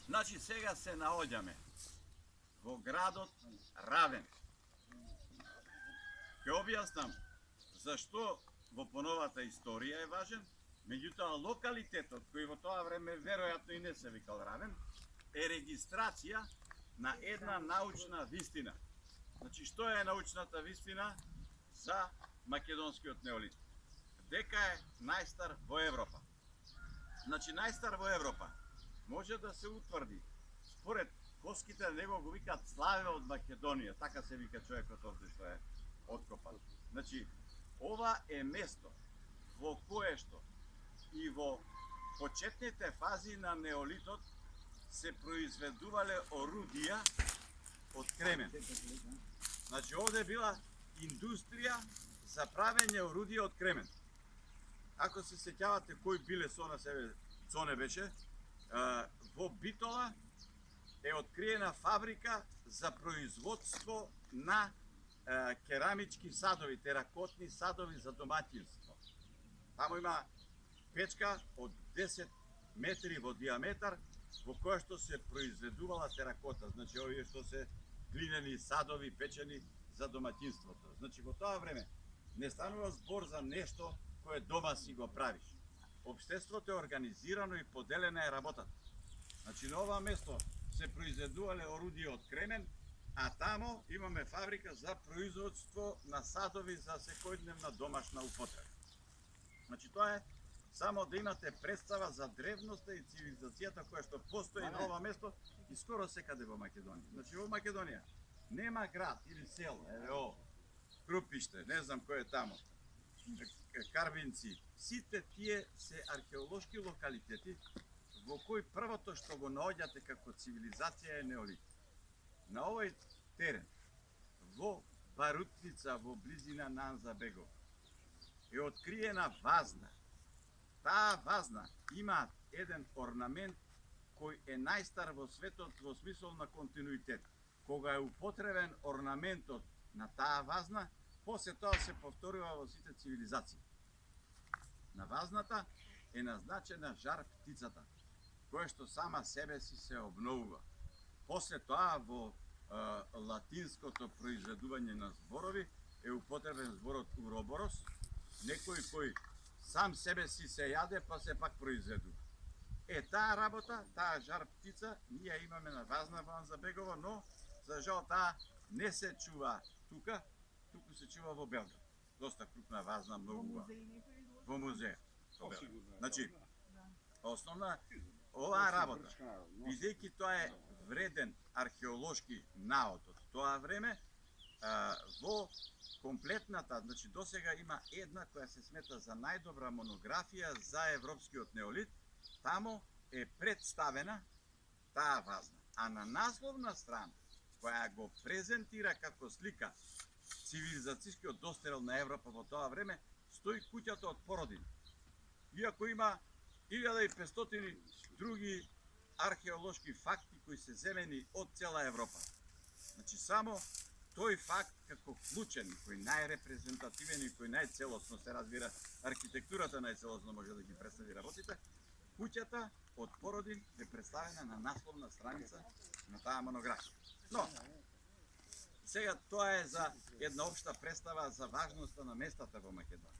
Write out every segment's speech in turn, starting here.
Значи сега се наоѓаме во градот Равен. Ќе објаснам зашто во поновата историја е важен, меѓутоа локалитетот кој во тоа време веројатно и не се викал Равен, е регистрација на една научна вистина. Значи, што е научната вистина за македонскиот неолит? Дека е најстар во Европа. Значи, најстар во Европа може да се утврди според коските на него го викаат Славе од Македонија, така се вика човекот овде што е откопан. Значи, ова е место во кое што и во почетните фази на неолитот се произведувале орудија од кремен. Значи, овде била индустрија за правење орудија од кремен. Ако се сеќавате кој биле со на себе Цоне беше, во Битола е откриена фабрика за производство на керамички садови, теракотни садови за домаќинство. Таму има печка од 10 метри во диаметар во која што се произведувала теракота, значи овие што се глинени садови печени за домаќинството. Значи во тоа време не станува збор за нешто кое дома си го правиш. Општеството е организирано и поделена е работата. Значи на ова место се произведувале орудија од кремен, а тамо имаме фабрика за производство на садови за секојдневна домашна употреба. Значи тоа е само да имате представа за древноста и цивилизацијата која што постои на ова место и скоро секаде во Македонија. Значи во Македонија нема град или село, еве ово, Крупиште, не знам кој е тамо, Карвинци, сите тие се археолошки локалитети во кои првото што го наоѓате како цивилизација е неолит. На овој терен, во Барутница, во близина на Анзабегов, е откриена вазна. Таа вазна има еден орнамент кој е најстар во светот во смисол на континуитет. Кога е употребен орнаментот на таа вазна, после тоа се повторува во сите цивилизации. На вазната е назначена жар птицата, која што сама себе си се обновува. После тоа во латинското произведување на зборови е употребен зборот уроборос, некој кој сам себе си се јаде па се пак произведува. Таа работа, таа жар птица, ние имаме на вазна во Анзабегово, но за жал таа не се чува тука, туку се чува во Белград. Доста крупна вазна, многу во музеј. Значи, основна оваа работа, бидејќи тоа е вреден археолошки наод од тоа време, во комплетната, значи досега има една која се смета за најдобра монографија за европскиот неолит, тамо е представена таа вазна. А на насловна страна, која го презентира како слика цивилизацијскиот дострел на Европа во тоа време, стои куќата од Породин. Иако има 1500 други археолошки факти кои се земени од цела Европа. Значи само тој факт како клучен, кој најрепрезентативен и кој најцелосно се разбира, архитектурата најцелосно може да ги представи работите, куќата од Породин е представена на насловна страница на таа монографија. Но, сега тоа е за една општа представа за важноста на местата во Македонија.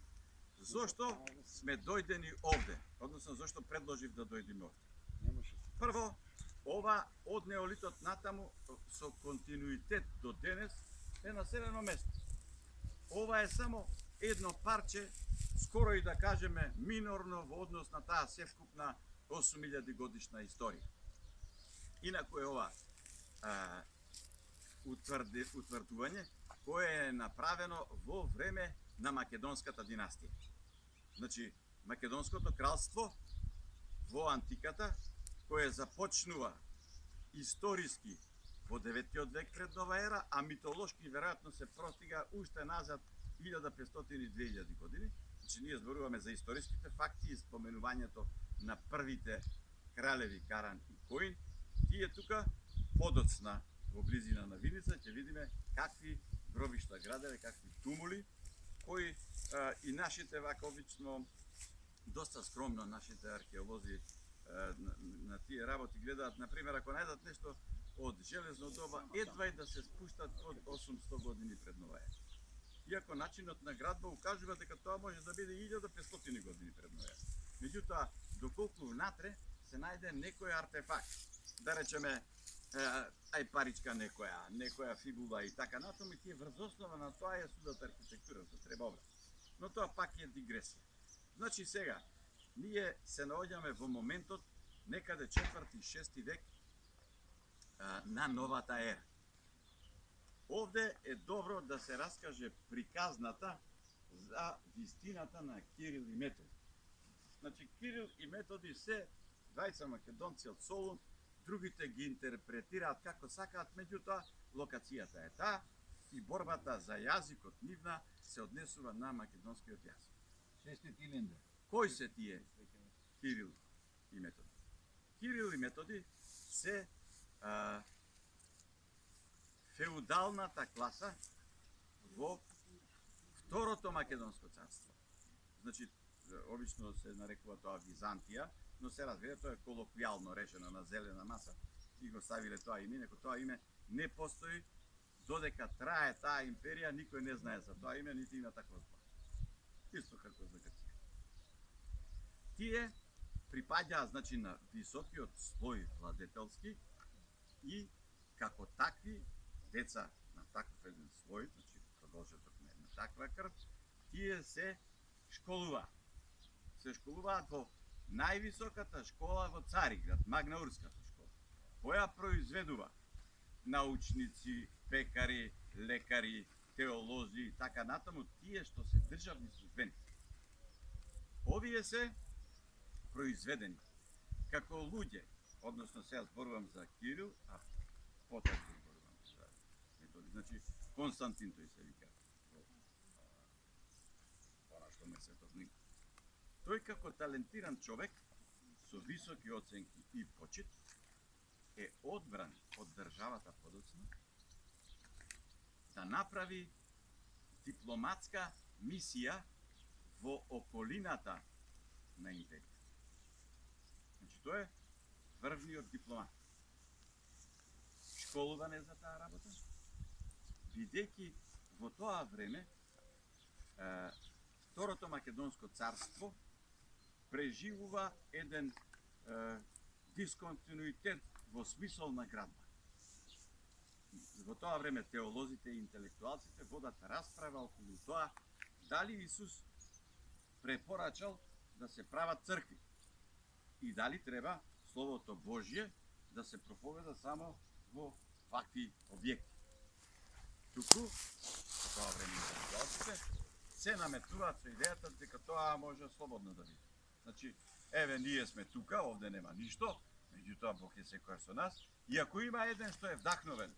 Зошто сме дојдени овде? Односно, зошто предложив да дојдеме овде? Прво, ова од неолитот натаму со континуитет до денес е населено место. Ова е само едно парче, скоро и да кажеме минорно во однос на таа севкупна 8000 годишна историја. Инаку е ова утврдување кое е направено во време на македонската династија. Значи, Македонското кралство во антиката, кое започнува историски во 9 век пред нова ера, а митолошки веројатно се простига уште назад 1500-2000 години. Значи, ние зборуваме за историските факти и споменувањето на првите кралеви Каран и Коин. Тие тука подоцна во близина на Виница ќе видиме какви гробишта градеве, какви тумули, кои и нашите вака обично доста скромно нашите археолози на тие работи гледаат, например, ако најдат нешто од железно доба, едва и да се спуштат од 800 години пред нова ера. Иако начинот на градба укажува дека тоа може да биде 1500 години пред нова ера. Меѓутоа, доколку внатре се најде некој артефакт, да речеме паричка некоја фибула и така натаму, и тие врз основа на тоа ја судат архитектурата, треба обрат. Но тоа пак е дигресија. Значи сега, ние се наоѓаме во моментот некаде 4-6 век на новата ера. Овде е добро да се раскаже приказната за вистината на Кирил и Методи. Значи, Кирил и Методи се двајца македонци од Солун, другите ги интерпретираат како сакаат, меѓутоа локацијата е таа и борбата за јазикот нивна се однесува на македонскиот јазик. Кои се тие Кирил и Методи? Кирил и Методи се феудалната класа во Второто македонско царство. Значи, обично се нарекува тоа Византија, но се разбира, тоа е колоквијално решено на зелена маса и го ставиле тоа име, неко тоа име не постои, додека трае таа империја, никој не знае за тоа име, нити има такво збор. Исто како за Грција. Тие припаѓаат, значи, на високиот слој владетелски и како такви деца на таков еден слој, значи продолжеток на една таква крв, тие се школуваат. Се школуваат во највисоката школа во Цариград, Магнаурската школа, која произведува научници, пекари, лекари, теолози и така натаму, тие што се државни службеници. Овие се произведени како луѓе, односно сега зборувам за Кирил, а потоа зборувам за Методи. Значи, Константин тој се вика она што ме светот книга. Тој како талентиран човек со високи оценки и почит е одбран од државата подоцна да направи дипломатска мисија во околината на империја. Значи, тој е врвниот дипломат. Школуван е за таа работа, бидејќи во тоа време Второто македонско царство преживува еден дисконтинуитет во смисол на градба. Во тоа време теолозите и интелектуалците водат расправа околу тоа дали Исус препорачал да се прават цркви и дали треба Словото Божје да се проповеда само во вакви објекти. Туку, во тоа време интелектуалците се наметуваат со идејата дека тоа може слободно да биде. Значи, еве, ние сме тука, овде нема ништо, меѓутоа Бог е секојаш со нас, и ако има еден што е вдахновен,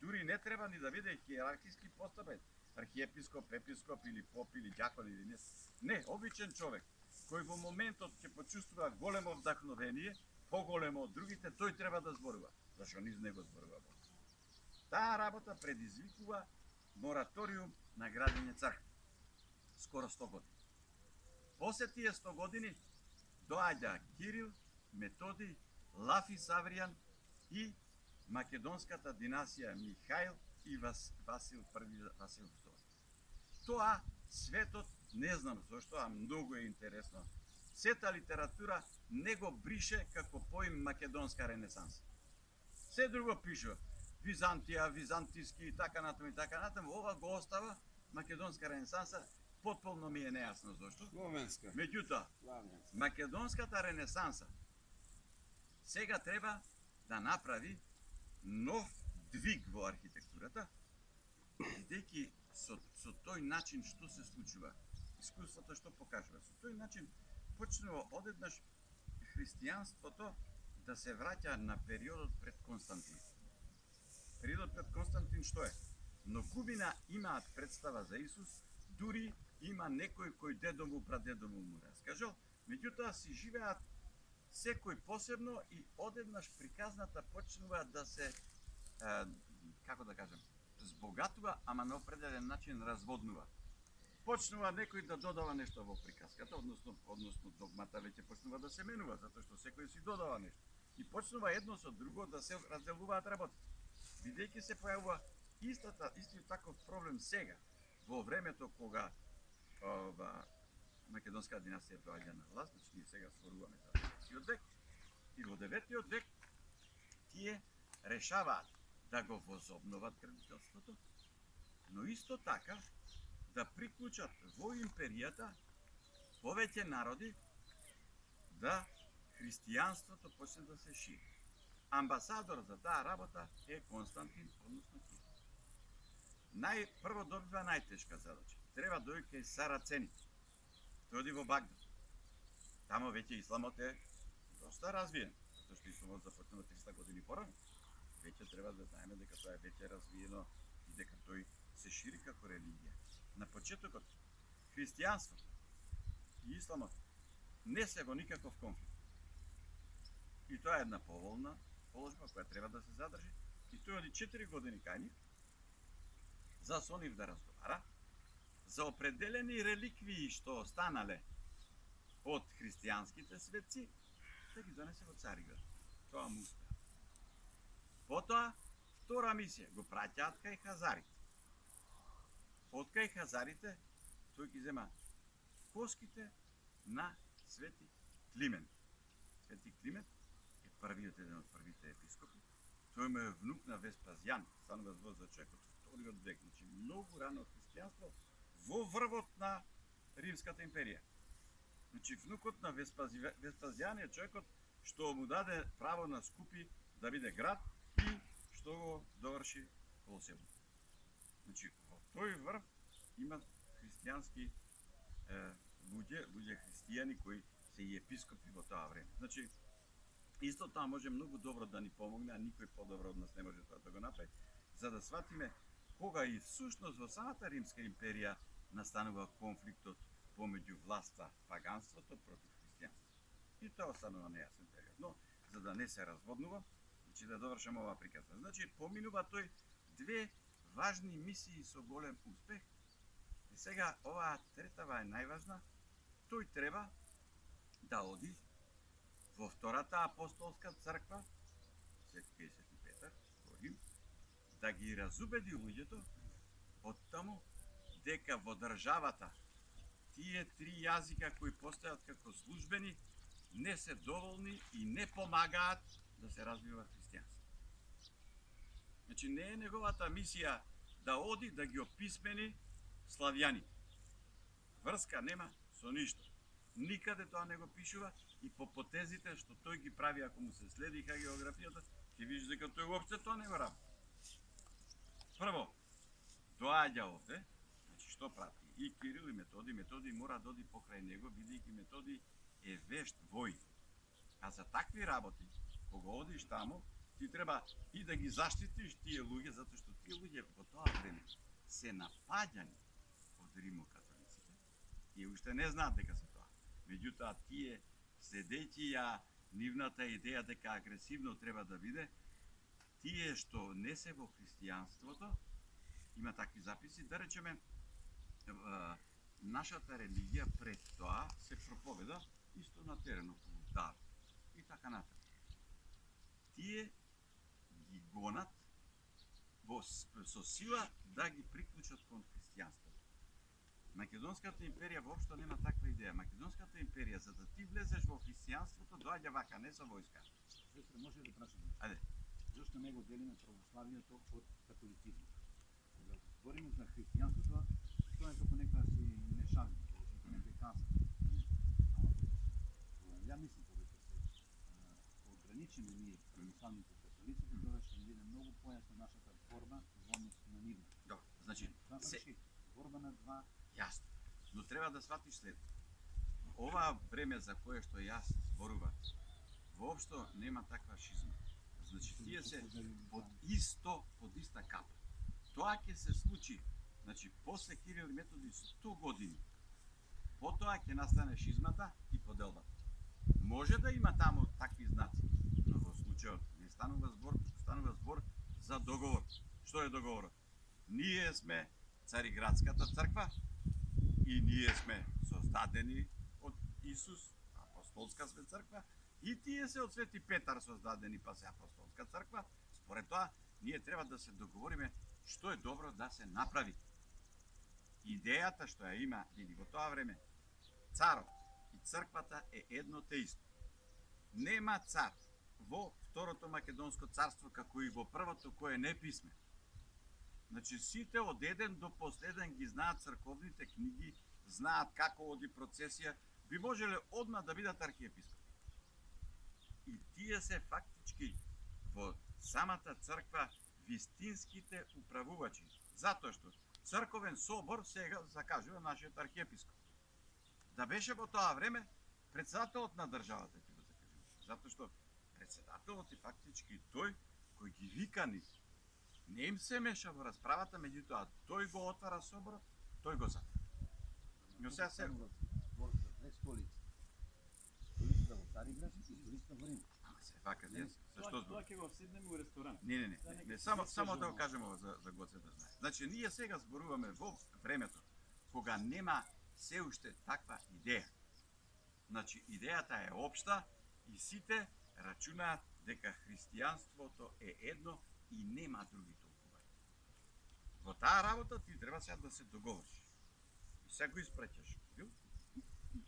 дури не треба ни да биде хиерархиски поставен, архиепископ, епископ или поп или ѓакон или не, обичен човек, кој во моментот ќе почувствува големо вдахновение, поголемо од другите, тој треба да зборува, зашто низ него зборува Бог. Таа работа предизвикува мораториум на градење цркви. Скоро 100 години. После тие 100 години доаѓа Кирил, Методи, Лафи Савријан и македонската динасија Михаил и Васил I, Васил II. Тоа светот, не знам зашто, а многу е интересно, сета литература не го брише како поим македонска ренесанса. Се друго пишува Византија, византиски и така натаму, ова го остава македонска ренесанса. Потполно ми е нејасно зашто. Словенска. Меѓутоа, македонската ренесанса сега треба да направи нов двиг во архитектурата, бидејќи со тој начин што се случува, искуството што покажува, со тој начин почнува одеднаш христијанството да се враќа на периодот пред Константин. Периодот пред Константин што е? Многумина имаат представа за Исус, дури има некој кој дедо му, прадедо му раскажал, меѓутоа си живеат секој посебно и одеднаш приказната почнува да се, како да кажем, збогатува, ама на определен начин разводнува. почнува некој да додава нешто во приказката, односно догмата веќе почнува да се менува, затоа што секој си додава нешто. И почнува едно со друго да се разделуваат работите. Бидејќи се појавува истиот таков проблем сега, во времето кога македонска династија доаѓа на власт, значи ние сега зборуваме за 10 век, и во 9 век тие решаваат да го возобноват градителството, но исто така да приклучат во империјата повеќе народи да христијанството почне да се шири. Амбасадор за таа работа е Константин, односно Кир. Прво добива најтешка задача. Треба да дојде кај сарацените. Тој оди во Багдад. Тамо веќе исламот е доста развиен, затоа што исламот започнува 300 години порано. Веќе треба да знаеме дека тоа е веќе развиено и дека тој се шири како религија. На почетокот христијанството и исламот не се во никаков конфликт. И тоа е една поволна положба која треба да се задржи. И тој оди 4 години кај нив за со нив да разговара за определени реликвии што останале од христијанските светци, да ги донесе во Цариград. Тоа му успеа. Потоа, втора мисија, го праќаат кај хазарите. Од кај хазарите, тој ги зема коските на Свети Климент. Свети Климент е првиот, еден од првите епископи. Тој му е внук на Веспазијан, станува збор за човек од вториот век, значи многу рано христијанство во врвот на Римската империја. Значи внукот на Веспазијан е човекот што му даде право на Скупи да биде град и што го доврши Колосеум. Значи во тој врв има христијански луѓе христијани кои се и епископи во тоа време. Значи исто тоа може многу добро да ни помогне, а никој подобро од нас не може тоа да го направи, за да сватиме кога и всушност во самата Римска империја настанува конфликтот помеѓу власта паганството против христијанството. И тоа останува нејасен период. Но, за да не се разводнува, значи да довршам оваа приказна. Значи, поминува тој две важни мисии со голем успех. И сега, оваа третава е најважна. Тој треба да оди во втората апостолска црква, Свети Петар, во Рим, да ги разубеди луѓето од таму дека во државата тие три јазика кои постојат како службени не се доволни и не помагаат да се развива христијанство. Значи не е неговата мисија да оди да ги описмени славјаните. Врска нема со ништо. Никаде тоа не го пишува и по потезите што тој ги прави, ако му се следи хагеографијата, ќе видиш дека тој уопште тоа не го работи. Прво, доаѓа овде, значи што прати? И Кирил и Методи мора да оди покрај него, бидејќи Методи е вешт воин. А за такви работи, кога одиш таму, ти треба и да ги заштитиш тие луѓе, затоа што тие луѓе во тоа време се напаѓани од римокатолиците и уште не знаат дека се тоа. Меѓутоа тие, следејќи ја нивната идеја дека агресивно треба да биде, тие што не се во христијанството, има такви записи, да речеме, нашата религија пред тоа се проповеда исто на теренот во Дар и така натаму. Тие ги гонат со сила да ги приклучат кон христијанството. Македонската империја воопшто нема таква идеја. Македонската империја, за да ти влезеш во христијанството, доаѓа вака, не со војска. Сестра, може да прашам? Ајде. Зошто не го делиме православието од католицизмот? Кога збориме за христијанството, тоа е како нека си не шалим, како некој каза. Ја мислам, кога ќе се ограничиме ние православните католиците, тогаш ќе биде многу појасна нашата борба во однос на нивна. Добро, значи, борба на два. Јасно. Но треба да сватиш след. Ова време за кое што јас зборувам, воопшто нема таква шизма. Значи, тие се под иста капа. Тоа ќе се случи, значи, после Кирил и Методи 100 години. Потоа ќе настане шизмата и поделбата. Може да има таму такви знаци, но во случајот не станува збор за договор. Што е договорот? Ние сме Цариградската црква и ние сме создадени од Исус, апостолска сме црква, и тие се од Свети Петар создадени, па се апостолска црква. Според тоа, ние треба да се договориме што е добро да се направи. Идејата што ја има, види, во тоа време, царот и црквата е едно те исто. Нема цар во Второто Македонско царство, како и во првото, кој е неписмен. Значи, сите од еден до последен ги знаат црковните книги, знаат како оди процесија, би можеле одма да бидат архиепископи. И тие се фактички во самата црква вистинските управувачи. Затоа што црковен собор сега закажува нашиот архиепископ. Да беше во тоа време председателот на државата ќе го закажува. Затоа што председателот е фактички тој кој ги вика нив. Не им се меша во расправата, меѓутоа тој го отвара соборот, тој го затвара. Но сега се Збор за две столици. Столицата во Цариград и столицата во Рим. ама се вака јас за што збор? Тоа ќе го седнеме у ресторант. Не, само да го кажеме за Гоце да знае. Значи ние сега зборуваме во времето кога нема се уште таква идеја. Значи идејата е општа и сите рачунаат дека христијанството е едно и нема други толкувања. Во таа работа ти треба сега да се договориш. И сега го испраќаш.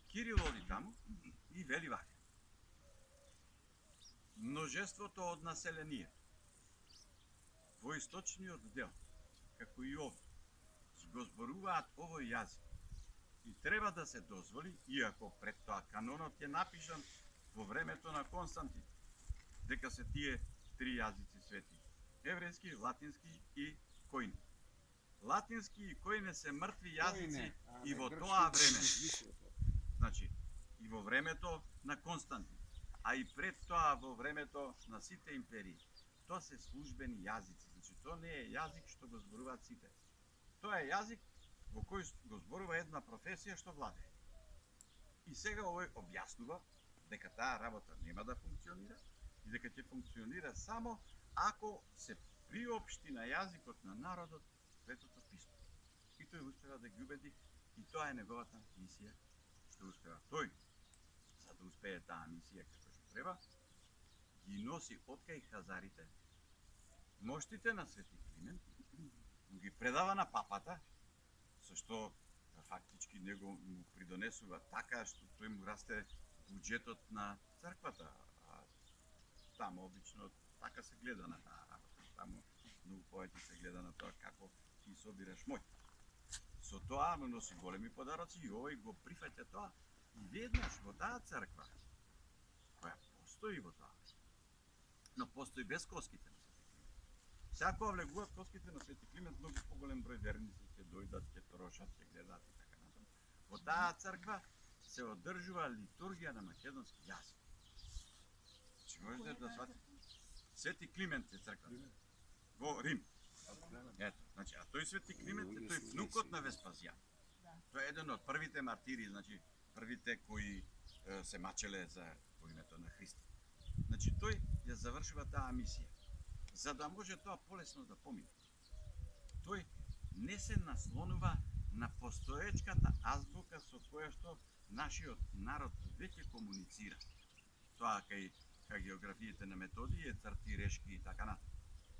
Кирил оди таму и вели вака. Множеството од населението во источниот дел, како и овде, го зборуваат овој јазик. И треба да се дозволи, иако пред тоа канонот е напишан во времето на Константин, дека се тие три јазици свети. Еврејски, латински и којне. Латински и којне се мртви јазици и во тоа време. Значи, и во времето на Константин, а и пред тоа во времето на сите империи. Тоа се службени јазици. Значи, тоа не е јазик што го зборуваат сите. Тоа е јазик во кој го зборува една професија што владее. И сега овој објаснува дека таа работа нема да функционира и дека ќе функционира само ако се приопшти на јазикот на народот Светото писмо. И тој успева да ги убеди и тоа е неговата мисија што успева тој. За да успее таа мисија како што треба, ги носи откај хазарите моштите на Свети Климент, ги предава на папата, со што фактички него му придонесува така што тој му расте буџетот на црквата. А таму обично така се гледа на таа работа. Таму многу повеќе се гледа на тоа како ти собираш моќ. Со тоа му носи големи подароци и овој го прифаќа тоа и веднаш во таа црква која постои во тоа, но постои без коските на Свети Климент. Сега кога влегуваат коските на Свети Климент, многу поголем број верници ќе дојдат, ќе трошат, ќе гледаат и така натаму. Во таа црква се одржува литургија на македонски јазик. Значи можете да сватите. Свети Климент е црквата во Рим. Ето, значи, а тој Свети Климент е тој внукот на Веспазијан. Тој е еден од првите мартири, значи првите кои се мачеле за во името на Христа. Значи тој ја завршува таа мисија, за да може тоа полесно да помине. Тој не се наслонува на постоечката азбука со која што нашиот народ веќе комуницира. Тоа кај географиите на Методија е црти, решки и така натаму.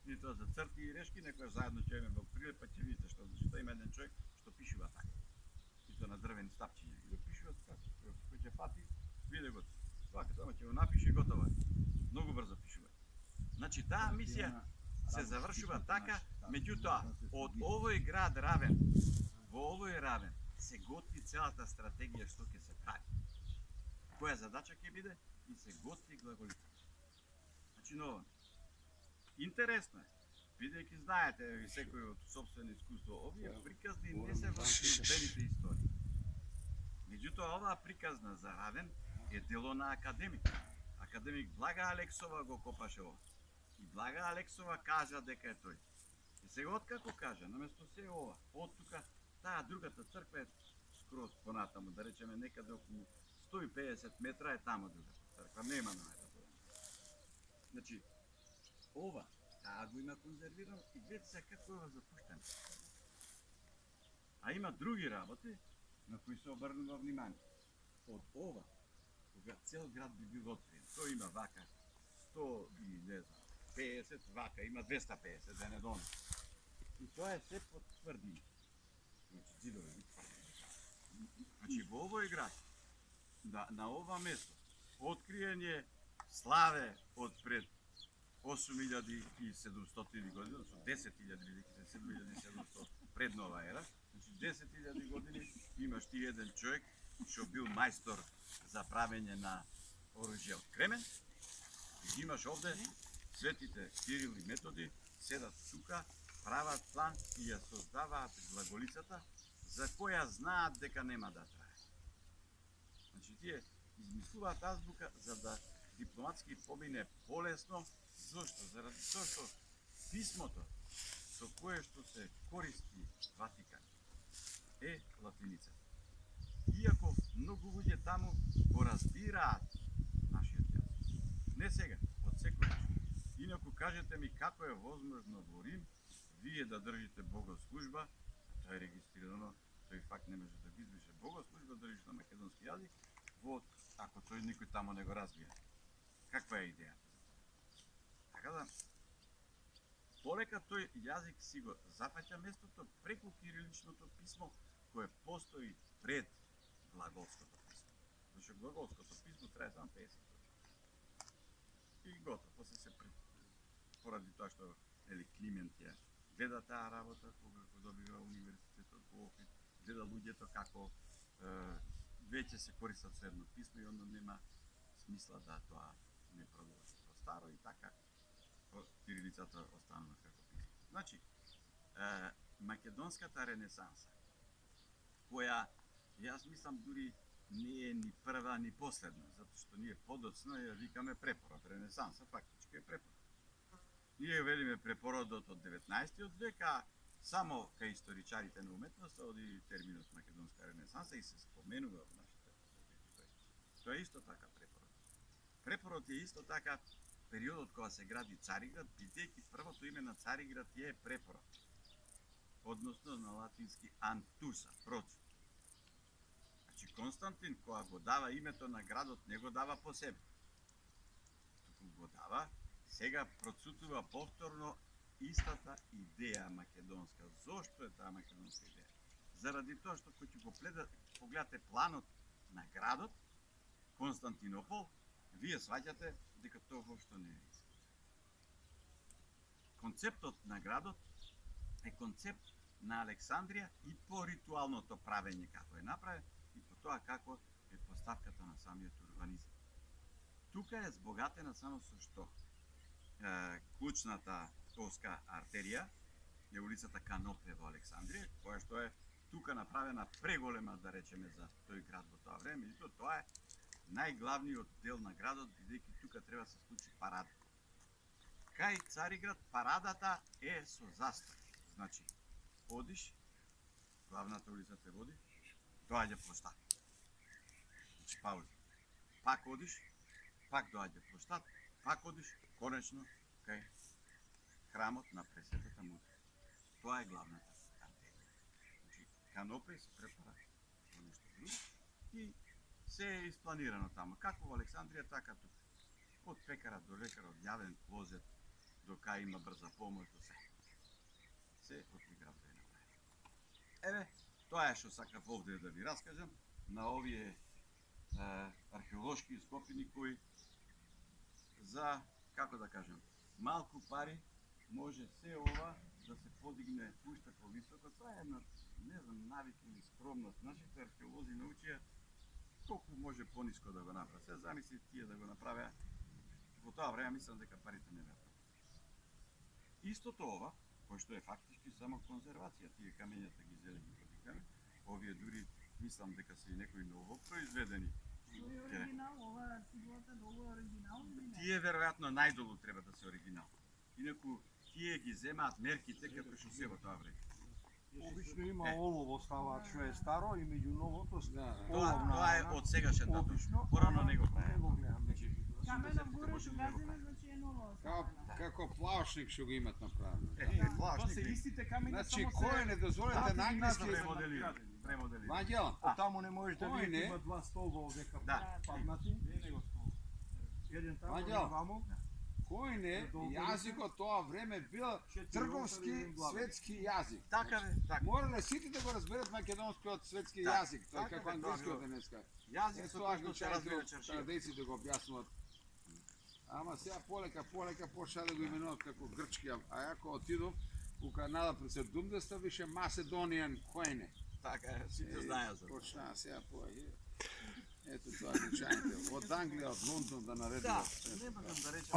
И тоа за црти и решки некој заедно ќе во прилеп, па ќе видите што има еден човек што пишува така. И тоа на дрвени стапчиња. И го пишува така, кој ќе фати, виде го. Тоа само ќе го напише и готово е. Многу брзо пишува. Значи таа мисија се завршува така, меѓутоа од овој град Равен, во овој Равен се готви целата стратегија што ќе се прави. Која задача ќе биде и се готви глаголица. Значи ново. Интересно е, бидејќи знаете ви секој од собствено искуство, овие приказни не се во службените истории. Меѓутоа оваа приказна за Равен е дело на академик. Академик Блага Алексова го копаше ова. И Блага Алексова кажа дека е тој. И сега откако кажа, наместо се ова, од тука, таа другата црква е скроз понатаму, да речеме некаде околу 150 метра е таму другата црква, нема на најда. Значи, ова, таа го има конзервирано и гледате се како ова запуштено. А има други работи, на кои се обрнува внимание. Од ова, кога цел град би бил откриен, тој има вака 100 и не знам, 50, вака има 250, да не доне. И тоа е се под тврдини. Значи, зидове ги тврдини. Значи, во овој град, на ова место, откриен е славе од пред 8700 години, одnosno 10.000, бидејќи се 7700 пред нова ера, значи 10.000 години имаш ти еден човек што бил мајстор за правење на оружје од кремен. И имаш овде светите Кирил и Методи седат тука, прават план и ја создаваат глаголицата за која знаат дека нема да трае. Значи тие измислуваат азбука за да дипломатски помине полесно. Зошто? Заради тоа што писмото со кое што се користи Ватикан е латиница. Иако многу луѓе таму го разбираат нашиот јазик. Не сега, од секој. Инаку кажете ми како е возможно во Рим вие да држите богослужба, тоа е регистрирано, тој факт не може да ги избрише. Богослужба држиш на македонски јазик, ако тој никој тамо не го разбира. Каква е идеја? Така да, полека тој јазик си го зафаќа местото преку кириличното писмо кое постои пред глаголското писмо. Зашто глаголското писмо трае само 50 години. И готово, после се поради тоа што Климент ја гледа таа работа кога го добива универзитетот во Охрид, гледа луѓето како веќе се користат со едно писмо и оно нема смисла да тоа не продолжи по старо и така кирилицата останува како писмо. Значи, македонската ренесанса, која јас мислам дури не е ни прва ни последна, затоа што ние подоцна ја викаме препород. Ренесанса фактички е препород. Ние велиме препородот од 19 века, само кај историчарите на уметноста оди терминот македонска ренесанса и се споменува во нашите истории. Тоа е исто така препород. Препород е исто така периодот кога се гради Цариград, бидејќи првото име на Цариград е Препород. Односно на латински Антуса, процит. Значи Константин кога го дава името на градот не го дава по себе. Туку го дава, сега процутува повторно истата идеја македонска. Зошто е таа македонска идеја? Заради тоа што кога ќе го погледате планот на градот Константинопол, вие сваќате дека тоа воопшто не е исто. Концептот на градот е концепт на Александрија и по ритуалното правење како е направен и по тоа како е поставката на самиот урбанизм. Тука е збогатена само со што клучната оска артерија е улицата Канопе во Александрија, која што е тука направена преголема, да речеме, за тој град во тоа време. И тоа е најглавниот дел на градот, бидејќи тука треба да се случи парада. Кај Цариград парадата е со застој. Значи, одиш, главната улица те води, доаѓа плоштад. Значи, паузи. Пак одиш, пак доаѓа плоштад, пак одиш, конечно, кај храмот на Пресветата Мудрост. Тоа е главната артерија. Значи, Канопе се препара во нешто друго и се е испланирано тамо. Како во Александрија, така тука. Од пекара до лекар, од јавен клозет, до кај има брза помош, до се. Се од градот е направено. Еве, тоа е што сакав овде да ви раскажам на овие археолошки скопини кои за, како да кажам, малку пари може се ова да се подигне уште повисоко. Тоа е една, не знам, навик или скромност. Нашите археолози научија колку може пониско да го направи. Се замисли тие да го направеа. Во тоа време мислам дека парите не беа. Истото ова, кој што е фактички само конзервација, тие камењата ги зеле ги подикаме, овие дури мислам дека се и некои ново произведени. Тој е оригинал, ова циглата долу е оригинал или не? Тие веројатно најдолу треба да се оригинал. Инаку тие ги земаат мерките како што се во тоа време. Обично има олово ставаат што е старо и меѓу новото Тоа е од сегашен датум. Обично, Порано не го прави. не го гледам. Значи, Каменот горе што газиме, значи е ново оставено. Како плавшник што го имат направено. плашник. Тоа се истите камења, Значи, само кој се не дозволете на англиски преводелија. премодели. Ваѓа, А таму не можеш да Кој видите, не? има два столба овдека Да. паднати. Еден таму, Ваѓа. еден ваму. кој не, јазикот тоа време бил трговски светски јазик. Така бе, така. Морале сите да го разберат македонскиот светски Так, јазик, тој така како бе, тоа англискиот било. денеска. Јазик со Тоа кој го што се разбира чајте чаршија. традиции да го објаснуваат. Ама сега полека почна да го именуваат како грчки, а јако отидов у Канада пред 70-та више Macedonian којне. Така е, сите знаеа за тоа. Почнаа сега повеќе. Ето тоа обичаите. Од Англија, од Лондон да наредува. Да, не можам да речем